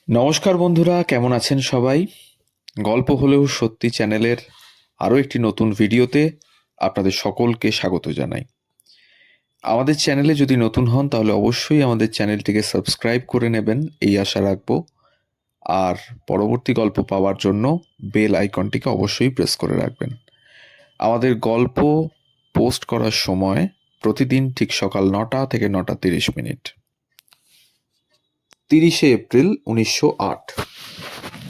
নমস্কার বন্ধুরা, কেমন আছেন সবাই? গল্প হলেও সত্যি চ্যানেলের আরও একটি নতুন ভিডিওতে আপনাদের সকলকে স্বাগত জানাই। আমাদের চ্যানেলে যদি নতুন হন তাহলে অবশ্যই আমাদের চ্যানেলটিকে সাবস্ক্রাইব করে নেবেন, এই আশা রাখবো। আর পরবর্তী গল্প পাওয়ার জন্য বেল আইকনটিকে অবশ্যই প্রেস করে রাখবেন। আমাদের গল্প পোস্ট করার সময় প্রতিদিন ঠিক সকাল 9টা থেকে 9:30। 30শে এপ্রিল 1908।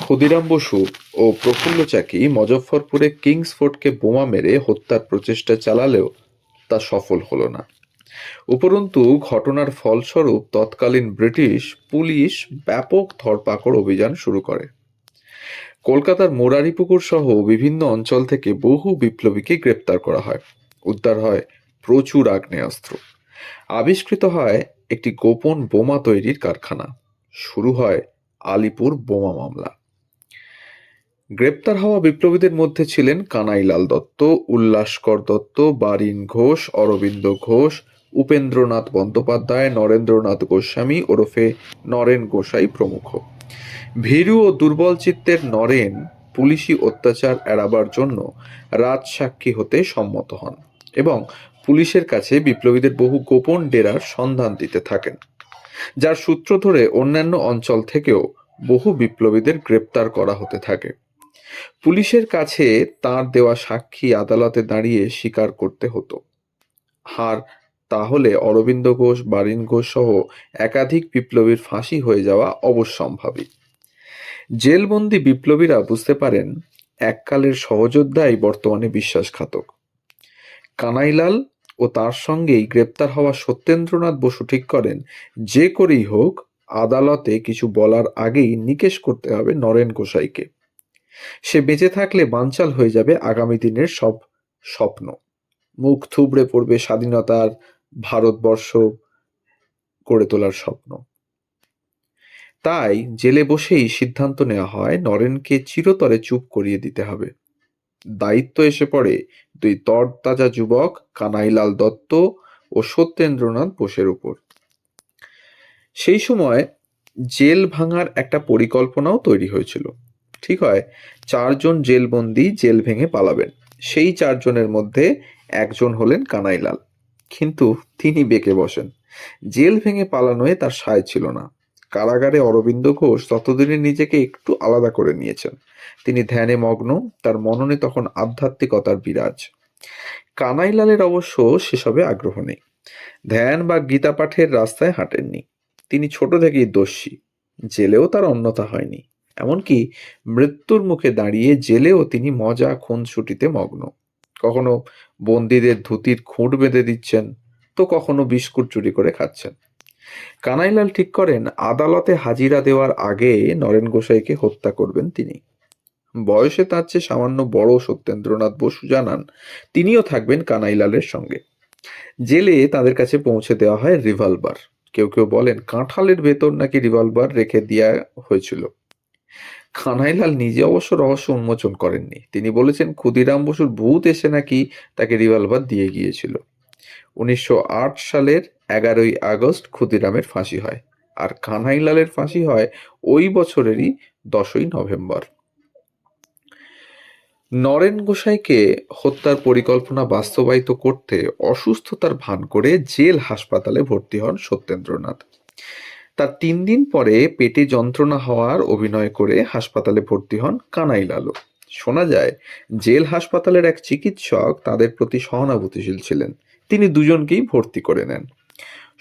ক্ষুদিরাম বসু ও প্রফুল্ল চাকি মজফ্ফরপুরে কিংসফোর্ডকে বোমা মেরে হত্যার প্রচেষ্টা চালালেও তা সফল হলো না। উপরন্তু ঘটনার ফলস্বরূপ তৎকালীন ব্রিটিশ পুলিশ ব্যাপক ধরপাকড় অভিযান শুরু করে। কলকাতার মুরারিপুকুর সহ বিভিন্ন অঞ্চল থেকে বহু বিপ্লবীকে গ্রেপ্তার করা হয়। উদ্ধার হয় প্রচুর আগ্নেয়াস্ত্র। আবিষ্কৃত হয় একটি গোপন বোমা তৈরির কারখানা। শুরু হয় আলিপুর বোমা মামলা। গ্রেপ্তার হওয়া বিপ্লবীদের মধ্যে ছিলেন কানাইলাল দত্ত, উল্লাসকর দত্ত, বারিন ঘোষ, অরবিন্দ ঘোষ, উপেন্দ্রনাথ বন্দ্যোপাধ্যায়, নরেন্দ্রনাথ গোস্বামী ওরফে নরেন গোসাই প্রমুখ। ভীরু ও দুর্বল চিত্তের নরেন পুলিশি অত্যাচার এড়াবার জন্য রাজসাক্ষী হতে সম্মত হন এবং পুলিশের কাছে বিপ্লবীদের বহু গোপন ডেরার সন্ধান দিতে থাকেন, যার সূত্র ধরে অন্যান্য অঞ্চল থেকেও বহু বিপ্লবীদের গ্রেপ্তার করা হতে থাকে। পুলিশের কাছে তার দেওয়া সাক্ষী আদালতে দাঁড়িয়ে স্বীকার করতে হতো। আর তাহলে অরবিন্দ ঘোষ, বারিন ঘোষ সহ একাধিক বিপ্লবীর ফাঁসি হয়ে যাওয়া অবশ্যম্ভাবী। জেলবন্দি বিপ্লবীরা বুঝতে পারেন এককালের সহযোদ্ধাই বর্তমানে বিশ্বাসঘাতক। কানাইলাল ও তার সঙ্গেই গ্রেপ্তার হওয়া সত্যেন্দ্রনাথ বসু ঠিক করেন যে করেই হোক আদালতে কিছু বলার আগেই নিকেশ করতে হবে নরেন গোসাইকে। সে বেঁচে থাকলে বানচাল হয়ে যাবে আগামী দিনের সব স্বপ্ন। মুখ থুবড়ে পড়বে স্বাধীনতার ভারতবর্ষ গড়ে তোলার স্বপ্ন। তাই জেলে বসেই সিদ্ধান্ত নেওয়া হয় নরেনকে চিরতরে চুপ করিয়ে দিতে হবে। দায়িত্ব এসে পড়ে দুই তরতাজা যুবক কানাইলাল দত্ত ও সত্যেন্দ্রনাথ বোসের উপর। সেই সময় জেল ভাঙার একটা পরিকল্পনাও তৈরি হয়েছিল। ঠিক হয় 4 জন জেলবন্দি জেল ভেঙে পালাবেন। সেই 4 জনের মধ্যে একজন হলেন কানাইলাল, কিন্তু তিনি বেঁকে বসেন। জেল ভেঙে পালানোয় তার সায় ছিল না। কারাগারে অরবিন্দ ঘোষ ততদিনে নিজেকে একটু আলাদা করে নিয়েছেন। তিনি ধ্যানে মগ্ন, তার মননে তখন আধ্যাত্মিকতার বিরাজ। কানাইলালের অবশ্য সেসবে আগ্রহ নেই। ধ্যান বা গীতা পাঠের রাস্তায় হাঁটেননি। তিনি ছোট থেকেই দস্যি। জেলেও তার অন্যথা হয়নি। এমনকি মৃত্যুর মুখে দাঁড়িয়ে জেলেও তিনি মজা খুনসুটিতে মগ্ন। কখনো বন্দীদের ধুতির খুঁট বেঁধে দিচ্ছেন, তো কখনো বিস্কুট চুরি করে খাচ্ছেন। কানাইলাল ঠিক করেন আদালতে হাজিরা দেওয়ার আগে নরেন গোসাইকে হত্যা করবেন তিনি। বয়সে তার চেয়ে সামান্য বড় সত্যেন্দ্রনাথ বসু জানান তিনিও থাকবেন কানাইলালের সঙ্গে। জেলে তাদের কাছে পৌঁছে দেওয়া হয় রিভলভার। কেউ কেউ বলেন কাঁঠালের ভেতর নাকি রিভলভার রেখে দেওয়া হয়েছিল। কানাইলাল নিজে অবশ্য রহস্য উন্মোচন করেননি। তিনি বলেছেন ক্ষুদিরাম বসুর ভূত এসে নাকি তাকে রিভলভার দিয়ে গিয়েছিল। 1908 সালের 11ই আগস্ট ক্ষুদিরামের ফাঁসি হয়, আর কানাইলালের ফাঁসি হয় ওই বছরেরই 10ই নভেম্বর। নরেন গোসাইকে হত্যার পরিকল্পনা বাস্তবায়িত করতে অসুস্থতার ভান করে জেল হাসপাতালে ভর্তি হন সত্যেন্দ্রনাথ। তার 3 দিন পরে পেটে যন্ত্রণা হওয়ার অভিনয় করে হাসপাতালে ভর্তি হন কানাইলালও। শোনা যায় জেল হাসপাতালের এক চিকিৎসক তাদের প্রতি সহানুভূতিশীল ছিলেন। তিনি দুজনকেই ভর্তি করে নেন।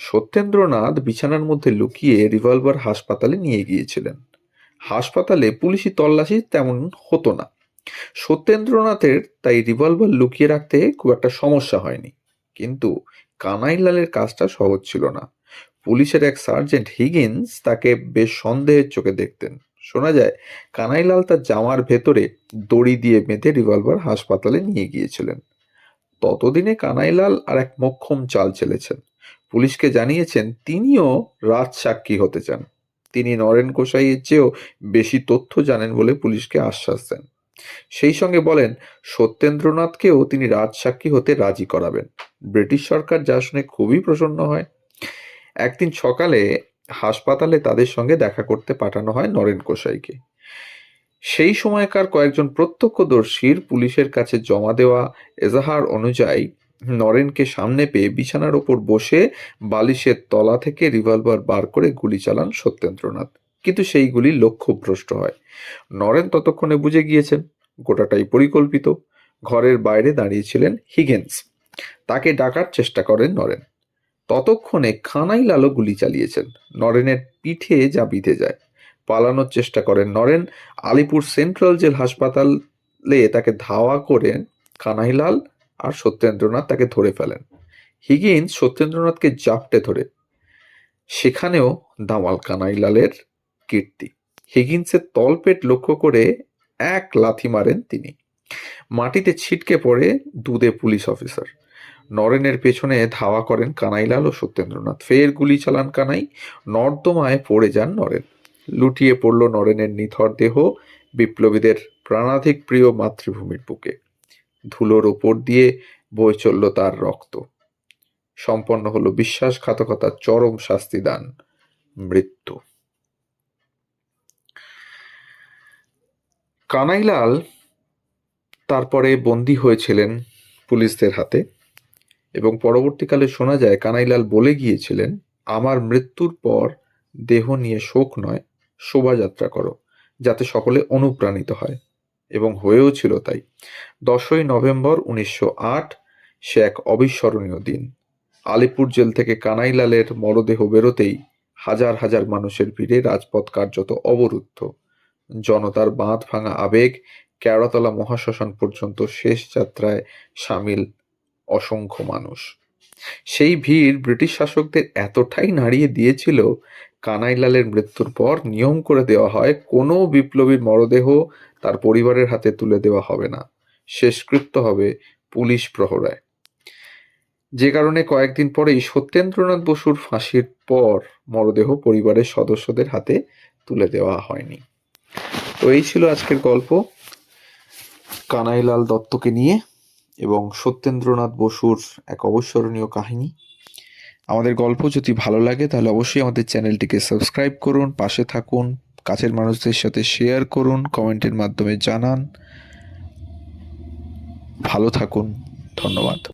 সত্যেন্দ্রনাথ বিছানার মধ্যে লুকিয়ে রিভলভার হাসপাতালে নিয়ে গিয়েছিলেন। হাসপাতালে পুলিশি তল্লাশি তেমন হতো না। সত্যেন্দ্রনাথের তাই রিভলভার লুকিয়ে রাখতে খুব একটা সমস্যা হয়নি। কিন্তু কানাইলালের কাজটা সহজ ছিল না। পুলিশের এক সার্জেন্ট হিগিন্স তাকে বেশ সন্দেহের চোখে দেখতেন। শোনা যায় কানাইলাল তার জামার ভেতরে দড়ি দিয়ে বেঁধে রিভলভার হাসপাতালে নিয়ে গিয়েছিলেন। ততদিনে কানাইলাল আর এক মোক্ষম চাল চেলেছেন। পুলিশকে জানিয়েছেন তিনিও রাজসাক্ষী হতে চান। তিনি নরেন গোসাইয়ের চেয়েও বেশি তথ্য জানেন বলে পুলিশকে আশ্বাস দেন। সেই সঙ্গে বলেন সত্যেন্দ্রনাথকেও তিনি রাজসাক্ষী হতে রাজি করাবেন। ব্রিটিশ সরকার যা শুনে খুবই প্রসন্ন হয়। একদিন সকালে হাসপাতালে তাদের সঙ্গে দেখা করতে পাঠানো হয় নরেন গোসাইকে। সেই সময়কার কয়েকজন প্রত্যক্ষদর্শীর পুলিশের কাছে জমা দেওয়া এজাহার অনুযায়ী নরেনকে সামনে পেয়ে বিছানার ওপর বসে বালিশের তলা থেকে রিভলভার বার করে গুলি চালান সত্যেন্দ্রনাথ, কিন্তু সেই গুলি লক্ষ্যভ্রষ্ট হয়। নরেন ততক্ষণে বুঝে গিয়েছেন গোটাটাই পরিকল্পিত। ঘরের বাইরে দাঁড়িয়েছিলেন হিগেন্স, তাকে ডাকার চেষ্টা করেন নরেন। ততক্ষণে কানাইলালও গুলি চালিয়েছেন। নরেনের পিঠে যা বিঁধে যায়। পালানোর চেষ্টা করেন নরেন। আলিপুর সেন্ট্রাল জেল হাসপাতালে তাকে ধাওয়া করে কানাইলাল আর সত্যেন্দ্রনাথ তাকে ধরে ফেলেন। হিগিন্স সত্যেন্দ্রনাথকে জাপটে ধরে। সেখানেও দামাল কানাইলালের কীর্তি। হিগিন্সের তলপেট লক্ষ্য করে এক লাথি মারেন তিনি। মাটিতে ছিটকে পড়ে দুদে পুলিশ অফিসার। নরেনের পেছনে ধাওয়া করেন কানাইলাল ও সত্যেন্দ্রনাথ। ফের গুলি চালান কানাই। নর্দমায় পড়ে যান নরেন। লুটিয়ে পড়ল নরেনের নিথর দেহ বিপ্লবীদের প্রাণাধিক প্রিয় মাতৃভূমির বুকে। ধুলোর ওপর দিয়ে বয়ে চলল তার রক্ত। সম্পন্ন হলো বিশ্বাসঘাতকতার চরম শাস্তিদান, মৃত্যু। কানাইলাল তারপরে বন্দী হয়েছিলেন পুলিশদের হাতে, এবং পরবর্তীকালে শোনা যায় কানাইলাল বলে গিয়েছিলেন, আমার মৃত্যুর পর দেহ নিয়ে শোক নয়, শোভাযাত্রা করো, যাতে সকলে অনুপ্রাণিত হয়। এবং হয়েও ছিল তাই। 10ই নভেম্বর 1908 সে এক অবিস্মরণীয় দিন। আলিপুর জেল থেকে কানাইলালের মরদেহ বেরোতেই হাজার হাজার মানুষের ভিড়ে রাজপথ কার্যত অবরুদ্ধ। জনতার বাঁধ ভাঙা আবেগ কেওড়াতলা মহাশ্মশান পর্যন্ত শেষ যাত্রায় সামিল অসংখ্য মানুষ। সেই ভিড় ব্রিটিশ শাসকদের এতটাই নাড়িয়ে দিয়েছিল, কানাইলালের মৃত্যুর পর নিয়ম করে দেওয়া হয় কোনো বিপ্লবীর মরদেহ তার পরিবারের হাতে তুলে দেওয়া হবে না, শেষকৃত্য হবে পুলিশ প্রহরায়। যে কারণে কয়েকদিন পরেই সত্যেন্দ্রনাথ বসুর ফাঁসির পর মরদেহ পরিবারের সদস্যদের হাতে তুলে দেওয়া হয়নি। তো এই ছিল আজকের গল্প কানাইলাল দত্তকে নিয়ে এবং সত্যেন্দ্রনাথ বসুর এক অবিস্মরণীয় কাহিনী। আমাদের গল্প যদি ভালো লাগে তাহলে অবশ্যই আমাদের চ্যানেলটিকে সাবস্ক্রাইব করুন, পাশে থাকুন, কাছের মানুষদের সাথে শেয়ার করুন, কমেন্টের মাধ্যমে জানান। ভালো থাকুন, ধন্যবাদ।